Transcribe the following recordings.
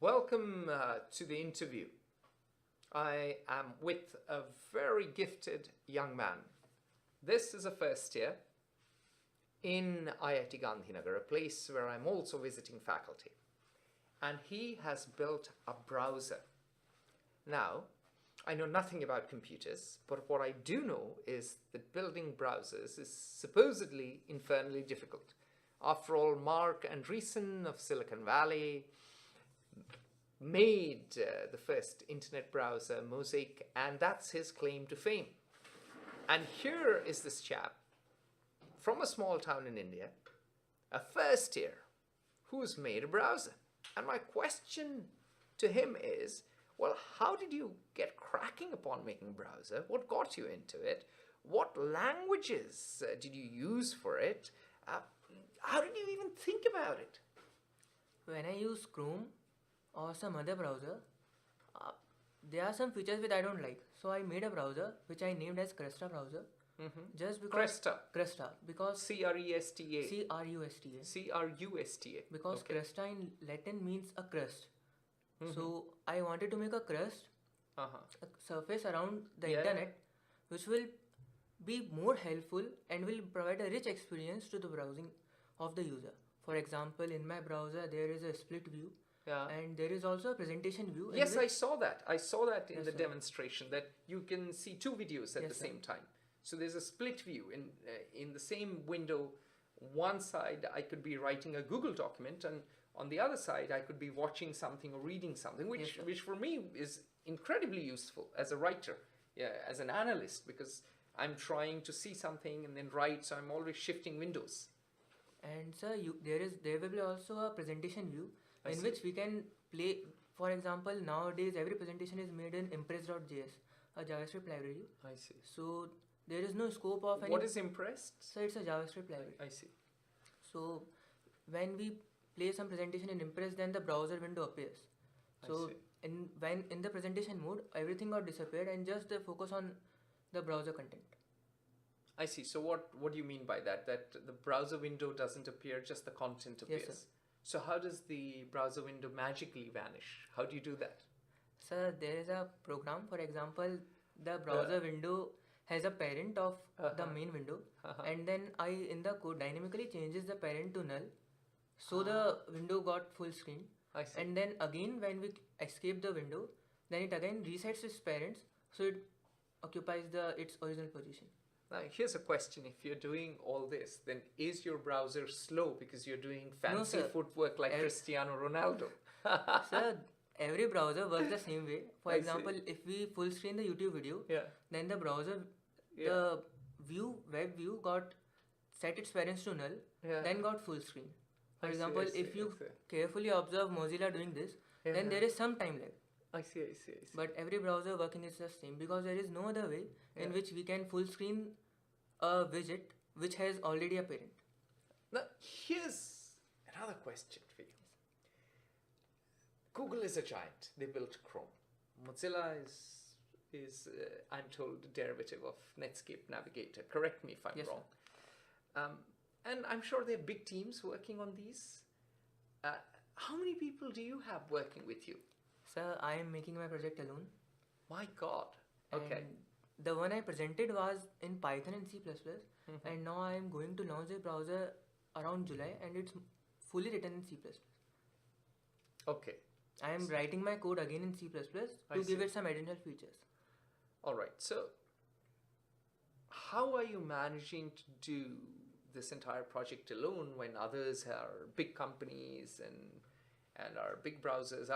Welcome to the interview. I am with a very gifted young man. This is a first year in IIT Gandhinagar, a place where I'm also visiting faculty. And he has built a browser. Now, I know nothing about computers, but what I do know is that building browsers is supposedly infernally difficult. After all, Mark Andreessen of Silicon Valley made the first internet browser, Mosaic, and that's his claim to fame. And here is this chap from a small town in India, a first year, who's made a browser. And my question to him is, well, how did you get cracking upon making a browser? What got you into it? What languages did you use for it? How did you even think about it? When I use Chrome or some other browser, there are some features which I don't like. So I made a browser which I named as Cresta browser. Just because Cresta, because C-R-E-S-T-A. C-R-U-S-T-A. C-R-U-S-T-A. Because Okay. Cresta in Latin means a crust. So I wanted to make a crust, a surface around the internet, which will be more helpful and will provide a rich experience to the browsing of the user. For example, in my browser there is a split view. And there is also a presentation view. Yes, I saw that. I saw that in Yes, the sir. demonstration, that you can see two videos at Yes, the sir. same time. So there's a split view. In the same window, one side I could be writing a Google document, and on the other side I could be watching something or reading something, which, Yes, which for me is incredibly useful as a writer, as an analyst, because I'm trying to see something and then write, so I'm always shifting windows. And sir, there will be also a presentation view I in see. which we can play. For example, nowadays every presentation is made in Impress.js, a JavaScript library. I see. So there is no scope of any. What is impressed? So it's a JavaScript library. I see. So when we play some presentation in Impress, then the browser window appears. So I see. when in the presentation mode, everything got disappeared and just the focus on the browser content. I see. So what do you mean by that? That the browser window doesn't appear, just the content appears? Yes, sir. So how does the browser window magically vanish? How do you do that? So there is a program, for example, the browser window has a parent of the main window, and then I in the code dynamically changes the parent to null, so the window got full screen. I see. And then again when we escape the window, then it again resets its parents, so it occupies its original position. Now here's a question: if you're doing all this, then is your browser slow because you're doing fancy sir. footwork like Cristiano Ronaldo? So every browser works the same way. For I see. example, if we full screen the YouTube video, Yeah. then the browser, Yeah. the web view got set its parents to null, Yeah. then got full screen. For I see, example, I see, if you I see. carefully observe Mozilla doing this, then there is some time lag. I see. I see. I see. But every browser working is the same, because there is no other way in which we can full screen a widget which has already a parent. Now here's another question for you. Google is a giant. They built Chrome. Mozilla is I'm told, a derivative of Netscape Navigator. Correct me if I'm Yes, wrong. And I'm sure there are big teams working on these. How many people do you have working with you? So I am making my project alone. My God. Okay. And the one I presented was in Python and C++, and now I am going to launch the browser around July, and it's fully written in C++. Okay. I am writing my code again in C++ I to give see. it some additional features. All right. So how are you managing to do this entire project alone when others are big companies and are big browsers?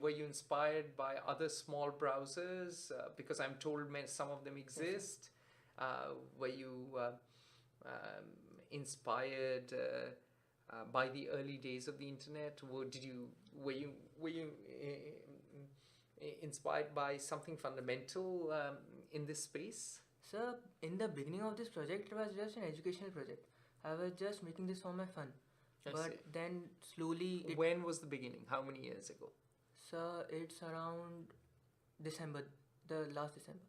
Were you inspired by other small browsers? Because I'm told some of them exist. Were you inspired by the early days of the internet? Were you inspired by something fundamental in this space? So in the beginning of this project, it was just an educational project. I was just making this for my fun. I But see. then slowly When was the beginning? How many years ago? so it's around December, the last December.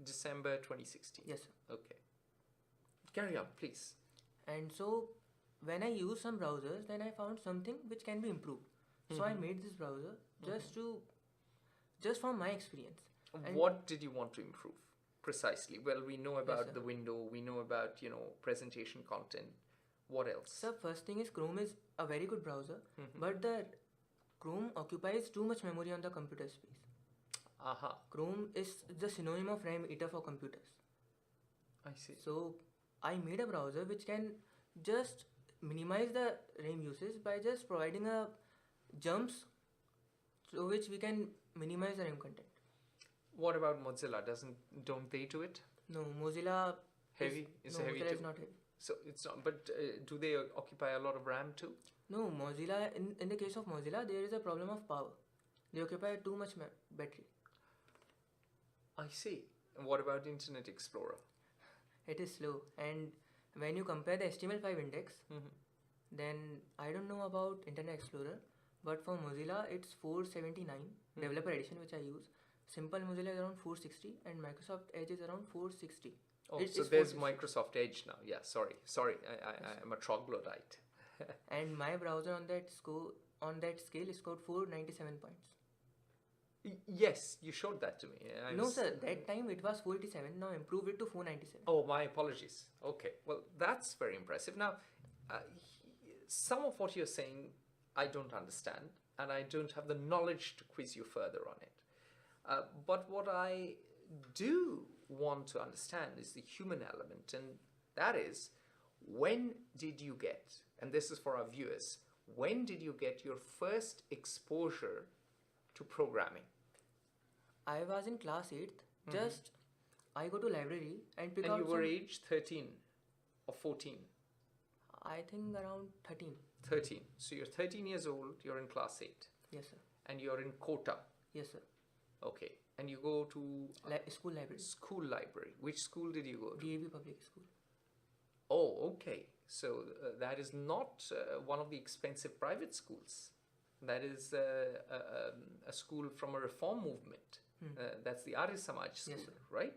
December 2016. Yes, sir. Okay. Carry on, please. And so when I use some browsers, then I found something which can be improved. So I made this browser just from my experience. And what did you want to improve precisely? Well, we know about sir. the window, we know about, presentation content. What else? So first thing is Chrome is a very good browser, but the Chrome occupies too much memory on the computer space. Chrome is the synonym of RAM eater for computers. I see. So I made a browser which can just minimize the RAM usage by just providing a jumps through which we can minimize the RAM content. What about Mozilla? Don't they do it? No, Mozilla heavy. Mozilla too? Is not heavy. So it's not. But do they occupy a lot of RAM too? No, Mozilla. In the case of Mozilla, there is a problem of power. They occupy too much battery. I see. And what about Internet Explorer? It is slow, and when you compare the HTML5 index, then I don't know about Internet Explorer, but for Mozilla it's 479 developer edition which I use. Simple Mozilla is around 460 and Microsoft Edge is around 460. Oh, so there's Microsoft Edge now. Yeah, sorry. I'm a troglodyte. And my browser on that scale is scored 497 points. Yes, you showed that to me. No, sir. That time it was 487. Now improved it to 497. Oh, my apologies. Okay. Well, that's very impressive. Now, some of what you're saying, I don't understand, and I don't have the knowledge to quiz you further on it. But what I do want to understand is the human element, and that is, when did you get, and this is for our viewers, when did you get your first exposure to programming? I was in class 8th. Just I go to library and pick out. And you were aged 13 or 14? I think around 13. 13. So you're 13 years old, you're in class 8. Yes, sir. And you're in Kota. Yes, sir. Okay. And you go to school library. School library. Which school did you go to? DAV Public School. Oh, okay. So that is not one of the expensive private schools. That is a school from a reform movement. That's the Arya Samaj school, yes, right?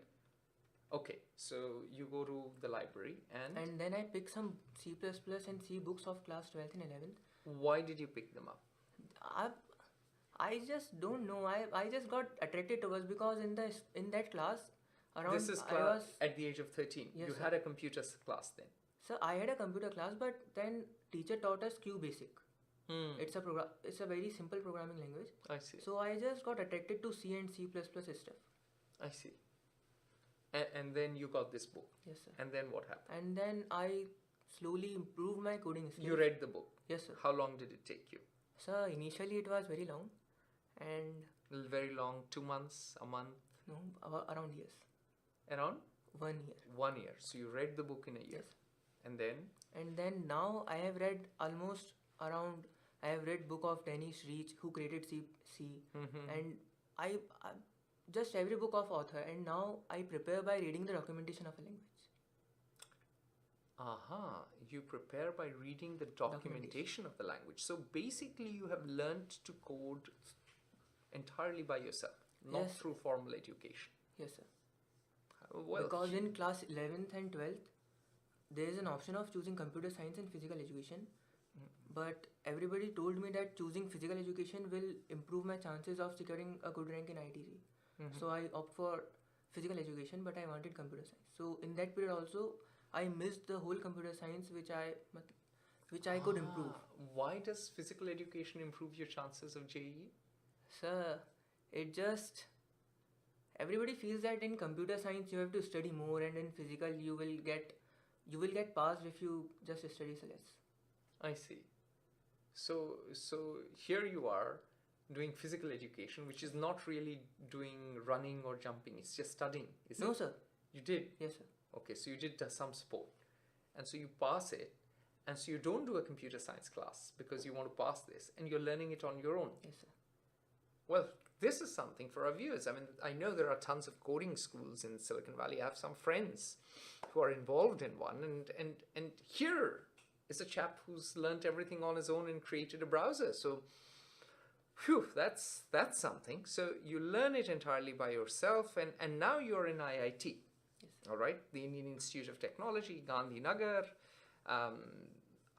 Okay, so you go to the library and... And then I pick some C++ and C books of class 12th and 11th. Why did you pick them up? I just don't know. I just got attracted towards because in that class around... This is class at the age of 13. Yes, you sir. had a computer class then? Sir, I had a computer class, but then teacher taught us QBasic. It's a very simple programming language. I see. So I just got attracted to C and C++ stuff. I see. And then you got this book. Yes, sir. And then what happened? And then I slowly improved my coding skills. You read the book? Yes, sir. How long did it take you? Sir, initially it was very long. And... Very long? 2 months? A month? No, around years. Around? 1 year. 1 year. So you read the book in a year. Yes. And then? And then now I have read almost around... I have read book of Danish Reach, who created C. And I just every book of author, and now I prepare by reading the documentation of a language. You prepare by reading the documentation of the language. So basically you have learned to code entirely by yourself, not yes, through formal education. Yes, sir. Well, because in class 11th and 12th, there is an option of choosing computer science and physical education. But everybody told me that choosing physical education will improve my chances of securing a good rank in IIT. So I opt for physical education, but I wanted computer science. So in that period also, I missed the whole computer science which I could improve. Why does physical education improve your chances of JEE? Sir, it just... Everybody feels that in computer science you have to study more, and in physical you will get passed if you just study less. I see. So here you are doing physical education, which is not really doing running or jumping. It's just studying. No, sir. You did? Yes, sir. Okay, so you did some sport. And so you pass it. And so you don't do a computer science class because you want to pass this. And you're learning it on your own. Yes, sir. Well, this is something for our viewers. I mean, I know there are tons of coding schools in Silicon Valley. I have some friends who are involved in one. And here is a chap who's learned everything on his own and created a browser. So, phew, that's something. So you learn it entirely by yourself, and now you're in IIT, yes, all right, the Indian Institute of Technology, Gandhinagar.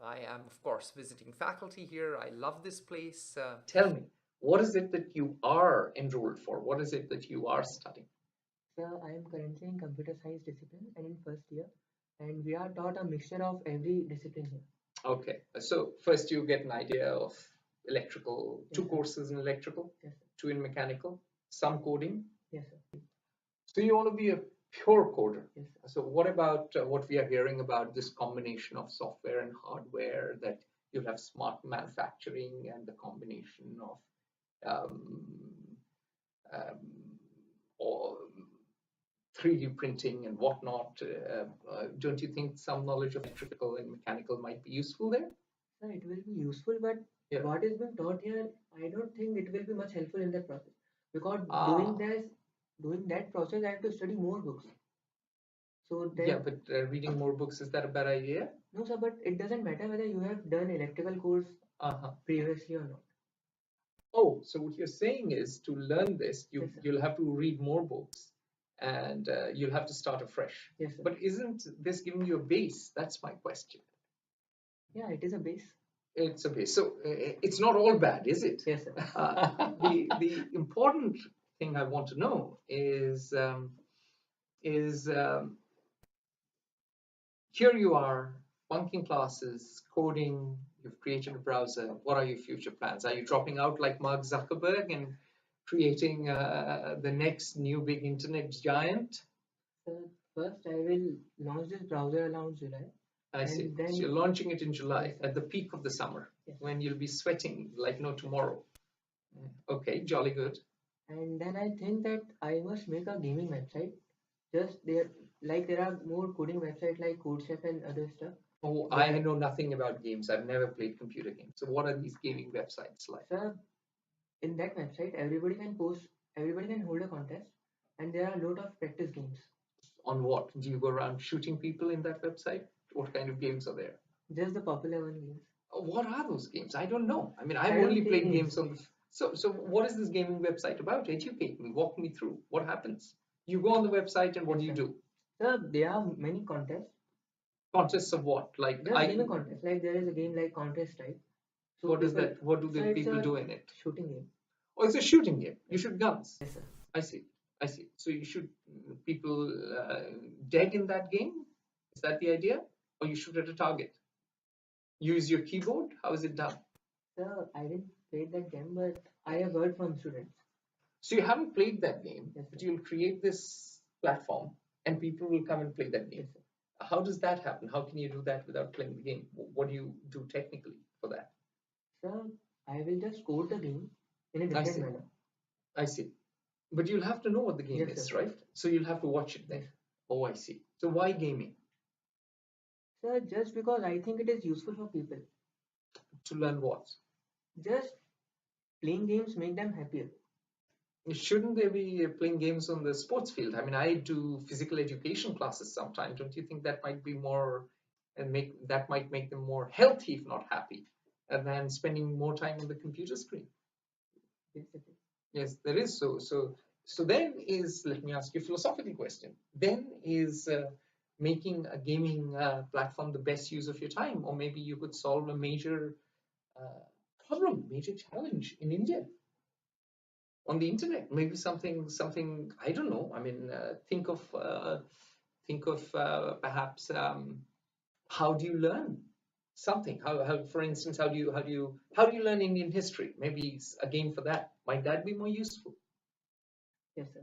I am, of course, visiting faculty here. I love this place. Tell me, what is it that you are enrolled for? What is it that you are studying? Sir, I am currently in computer science discipline and in first year, and we are taught a mixture of every discipline here. Okay, so first you get an idea of electrical, Yes, two sir. courses in electrical, Yes, sir. two in mechanical, some coding. Yes, sir. So you want to be a pure coder. Yes, sir. So what about what we are hearing about this combination of software and hardware, that you have smart manufacturing and the combination of um, um, or 3D printing and whatnot? Don't you think some knowledge of electrical and mechanical might be useful there? Sir, it will be useful, but Yeah. what is being taught here, I don't think it will be much helpful in that process. Because Ah. doing that process, I have to study more books. So then, Yeah, but reading more books, is that a bad idea? no, sir, but it doesn't matter whether you have done electrical course Uh-huh. previously or not. Oh, so what you're saying is, to learn this, Yes, sir. you'll have to read more books, and you'll have to start afresh. Yes, sir. But isn't this giving you a base? That's my question. Yeah, it is a base. It's a base. So it's not all bad, is it? Yes, sir. The important thing I want to know is here you are, bunking classes, coding, you've created a browser. What are your future plans? Are you dropping out like Mark Zuckerberg and creating the next new big internet giant? So first, I will launch this browser around July. I see. And then, So you're launching it in July, yes, sir. at the peak of the summer, Yes. when you'll be sweating like no tomorrow. Okay, jolly good. And then I think that I must make a gaming website. Just there, like there are more coding websites like CodeChef and other stuff. Oh, But, I know nothing about games. I've never played computer games. So what are these gaming websites like? sir, in that website, everybody can hold a contest, and there are a lot of practice games. On what? Do you go around shooting people in that website? What kind of games are there? Just the popular one games. What are those games? I don't know. I mean, I've I don't only play played games games. on the. So what is this gaming website about? Educate me. Walk me through. What happens? You go on the website and what do you Yes, sir. do? Sir, there are many contests. Contests of what? Like Just gaming contests. Like there is a game like Contest type. So what is people, that? What do so the it's people a do in it? shooting game. Oh, it's a shooting game. You shoot guns. Yes, sir. I see. I see. So you shoot people dead in that game? Is that the idea? Or you shoot at a target? Use your keyboard? How is it done? Sir, I didn't play that game, but I have heard from students. So you haven't played that game, Yes, but sir. you'll create this platform and people will come and play that game. Yes, sir. How does that happen? How can you do that without playing the game? What do you do technically for that? Sir, I will just code the game in a I different see. manner. I see. But you'll have to know what the game Yes, is, sir. right? So you'll have to watch it then. Yes. Oh, I see. So why gaming? Sir, just because I think it is useful for people. To learn what? Just playing games make them happier. Shouldn't they be playing games on the sports field? I mean, I do physical education classes sometimes. Don't you think that might be more and might make them more healthy, if not happy, than spending more time on the computer screen? Yes, it is. Yes, there is. So then is, let me ask you a philosophical question. Then is making a gaming platform the best use of your time, or maybe you could solve a major problem, major challenge in India on the internet. Maybe something I don't know. I mean, think of perhaps how do you learn something? How for instance, how do you learn Indian history? Maybe it's a game for that. Might that be more useful? Yes, sir.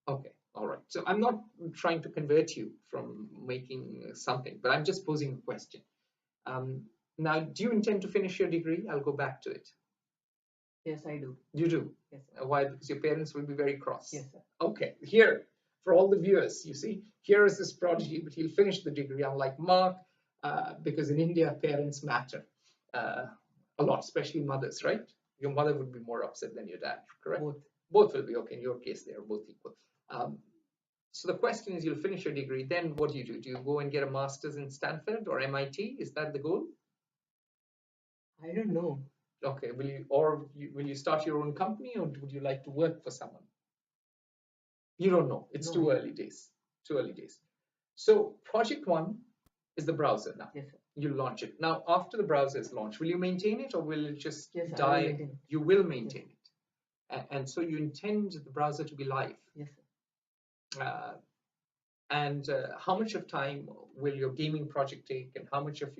Okay, all right. So I'm not trying to convert you from making something, but I'm just posing a question. Now, do you intend to finish your degree? I'll go back to it. Yes, I do. You do? Yes, sir. Why? Because your parents will be very cross. Yes, sir. Okay, here, for all the viewers, you see, here is this prodigy, but he'll finish the degree, unlike Mark, because in India, parents matter a lot, especially mothers, right? Your mother would be more upset than your dad, correct? Both. Both will be okay. In your case, they are both equal. So the question is, you'll finish your degree, then what do you do? Do you go and get a master's in Stanford or MIT? Is that the goal? I don't know. Okay, will you start your own company, or would you like to work for someone? You don't know. It's No, too I early days. Too early days. So project one is the browser now. Yes, sir. You launch it. Now, after the browser is launched, will you maintain it or will it just Yes, I will die? maintain it. You will maintain it. And so you intend the browser to be live. Yes, sir. And how much of time will your gaming project take, and how much of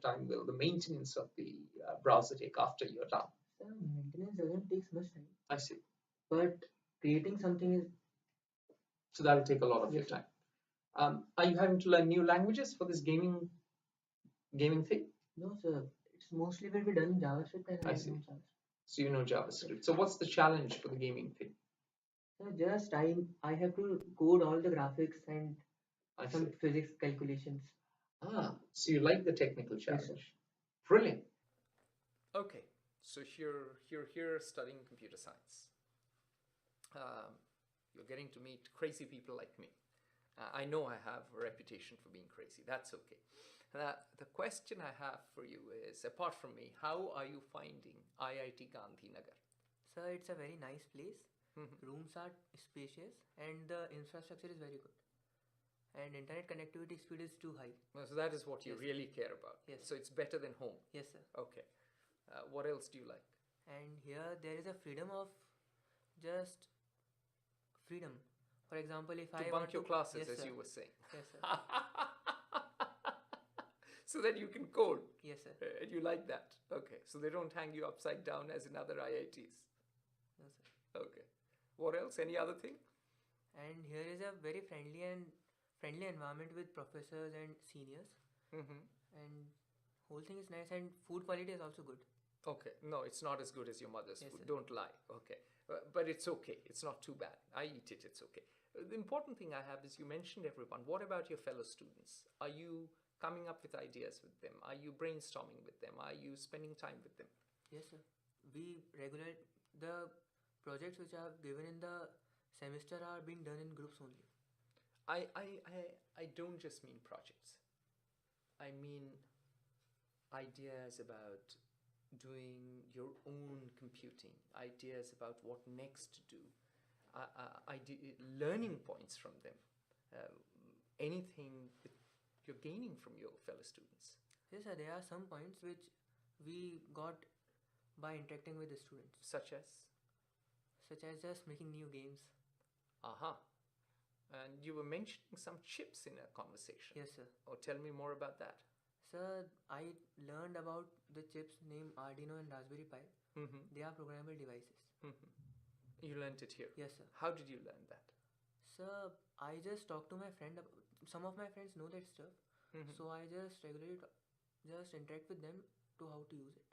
time will the maintenance of the browser take after you're done? Sir, maintenance doesn't take much time, I see. but creating something is. So that'll take a lot of your Yes, sir. time. Are you having to learn new languages for this gaming thing? No, sir. It's mostly will be done in JavaScript and I I see. know JavaScript. So you know JavaScript. So what's the challenge for the gaming thing? So just I have to code all the graphics and I some see. physics calculations. So you like the technical Yes, sir. challenge. Brilliant. Okay, so you're here studying computer science. You're getting to meet crazy people like me. I know I have a reputation for being crazy. That's okay. The question I have for you is, apart from me, how are you finding IIT Gandhinagar? Sir, it's a very nice place. Rooms are spacious and the infrastructure is very good. And internet connectivity speed is too high. So that is what you Yes, really care about. Yes. So it's better than home. Yes, sir. Okay. What else do you like? And here there is a freedom of just freedom. For example, if I To want bunk your to, classes, yes, as sir. you were saying. Yes, sir. So that you can code. Yes, sir. And you like that. Okay. So they don't hang you upside down as in other IITs. No, sir. Okay. What else? Any other thing? And here is a very friendly environment with professors and seniors. And whole thing is nice and food quality is also good. Okay. No, it's not as good as your mother's Yes, food. sir. Don't lie. Okay. But it's okay. It's not too bad. I eat it. It's okay. The important thing I have is you mentioned everyone. What about your fellow students? Are you coming up with ideas with them? Are you brainstorming with them? Are you spending time with them? Yes, sir. We regulate the projects which are given in the semester are being done in groups only. I don't just mean projects. I mean ideas about doing your own computing, ideas about what next to do, learning points from them, anything that you're gaining from your fellow students. Yes, sir. There are some points which we got by interacting with the students, Such as? just making new games. Aha. And you were mentioning some chips in a conversation. Yes, sir. Oh, tell me more about that. Sir, I learned about the chips named Arduino and Raspberry Pi. They are programmable devices. You learned it here? Yes, sir. How did you learn that? Sir, I just talked to my friend. Some of my friends know that stuff. So I just regularly just interact with them to how to use it.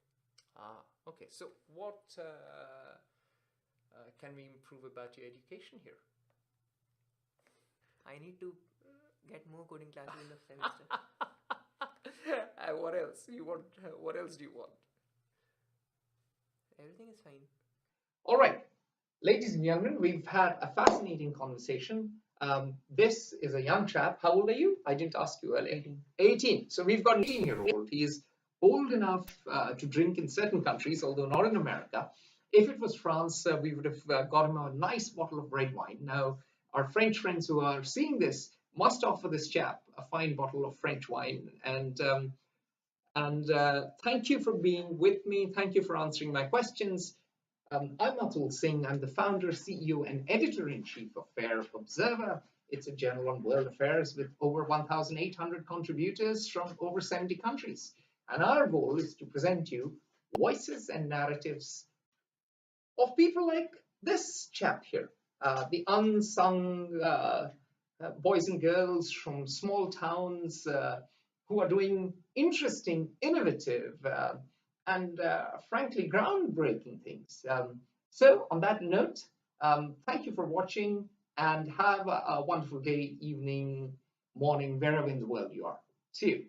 Okay. So what can we improve about your education here? I need to get more coding classes in the semester. What else? What else do you want? Everything is fine. All right, ladies and gentlemen, we've had a fascinating conversation. This is a young chap. How old are you? I didn't ask you earlier. 18. 18. So we've got an 18-year-old. He is old enough to drink in certain countries, although not in America. If it was France, we would have got him a nice bottle of red wine. Now, our French friends who are seeing this must offer this chap a fine bottle of French wine. And thank you for being with me. Thank you for answering my questions. I'm Atul Singh. I'm the founder, CEO, and editor-in-chief of Fair Observer. It's a journal on world affairs with over 1,800 contributors from over 70 countries. And our goal is to present you voices and narratives of people like this chap here, the unsung boys and girls from small towns who are doing interesting, innovative, and frankly groundbreaking things. So on that note, thank you for watching and have a wonderful day, evening, morning, wherever in the world you are. See you.